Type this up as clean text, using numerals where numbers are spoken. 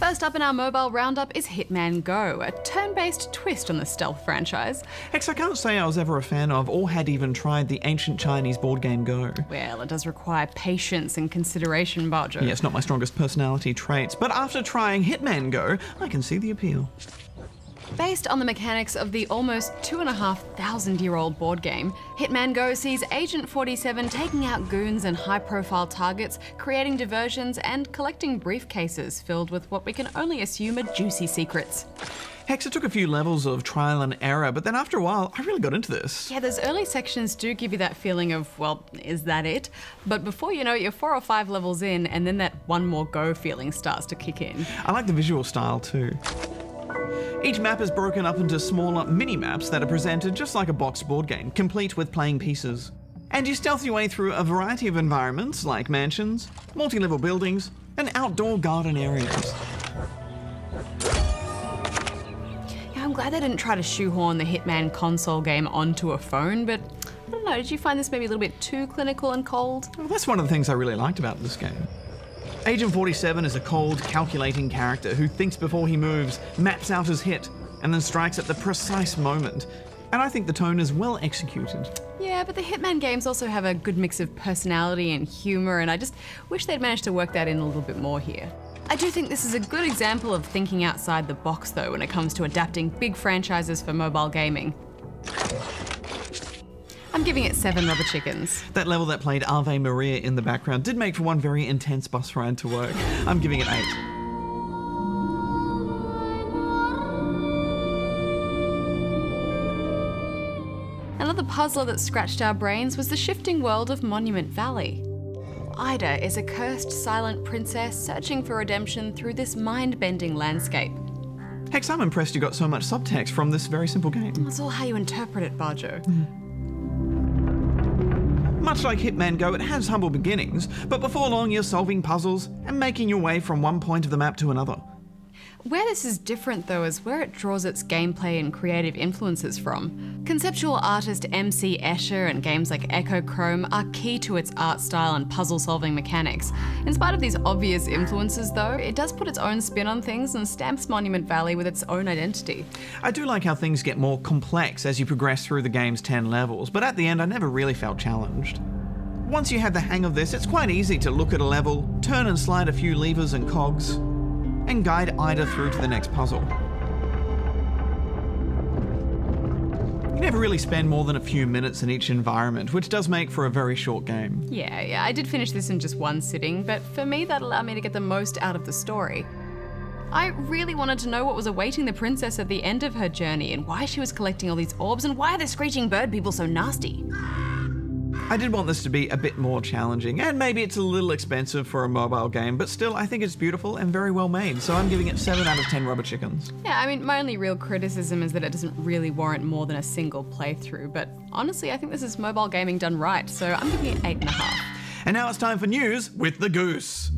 First up in our mobile roundup is Hitman Go, a turn-based twist on the stealth franchise. Hex, I can't say I was ever a fan of or had even tried the ancient Chinese board game Go. Well, it does require patience and consideration, Bajo. Yeah, it's not my strongest personality traits, but after trying Hitman Go, I can see the appeal. Based on the mechanics of the almost 2,500-year-old board game, Hitman Go sees Agent 47 taking out goons and high-profile targets, creating diversions, and collecting briefcases filled with what we can only assume are juicy secrets. Hex, it took a few levels of trial and error, but then after a while, I really got into this. Yeah, those early sections do give you that feeling of, well, is that it? But before you know it, you're 4 or 5 levels in, and then that one more go feeling starts to kick in. I like the visual style too. Each map is broken up into smaller mini-maps that are presented just like a boxed board game, complete with playing pieces. And you stealth your way through a variety of environments like mansions, multi-level buildings, and outdoor garden areas. Yeah, I'm glad they didn't try to shoehorn the Hitman console game onto a phone, but I don't know, did you find this maybe a little bit too clinical and cold? Well, that's one of the things I really liked about this game. Agent 47 is a cold, calculating character who thinks before he moves, maps out his hit, and then strikes at the precise moment. And I think the tone is well executed. Yeah, but the Hitman games also have a good mix of personality and humor, and I just wish they'd managed to work that in a little bit more here. I do think this is a good example of thinking outside the box, though, when it comes to adapting big franchises for mobile gaming. I'm giving it 7 rubber chickens. That level that played Ave Maria in the background did make for one very intense bus ride to work. I'm giving it 8. Another puzzler that scratched our brains was the shifting world of Monument Valley. Ida is a cursed silent princess searching for redemption through this mind-bending landscape. Hex, I'm impressed you got so much subtext from this very simple game. That's all how you interpret it, Bajo. Much like Hitman Go, it has humble beginnings, but before long you're solving puzzles and making your way from one point of the map to another. Where this is different, though, is where it draws its gameplay and creative influences from. Conceptual artist MC Escher and games like Echochrome are key to its art style and puzzle-solving mechanics. In spite of these obvious influences, though, it does put its own spin on things and stamps Monument Valley with its own identity. I do like how things get more complex as you progress through the game's 10 levels, but at the end I never really felt challenged. Once you have the hang of this, it's quite easy to look at a level, turn and slide a few levers and cogs, and guide Ida through to the next puzzle. You never really spend more than a few minutes in each environment, which does make for a very short game. Yeah, I did finish this in just one sitting, but for me that allowed me to get the most out of the story. I really wanted to know what was awaiting the princess at the end of her journey and why she was collecting all these orbs and why are the screeching bird people so nasty. I did want this to be a bit more challenging, and maybe it's a little expensive for a mobile game, but still I think it's beautiful and very well made, so I'm giving it 7 out of 10 rubber chickens. Yeah, I mean, my only real criticism is that it doesn't really warrant more than a single playthrough, but honestly I think this is mobile gaming done right, so I'm giving it 8.5. And now it's time for news with the Goose.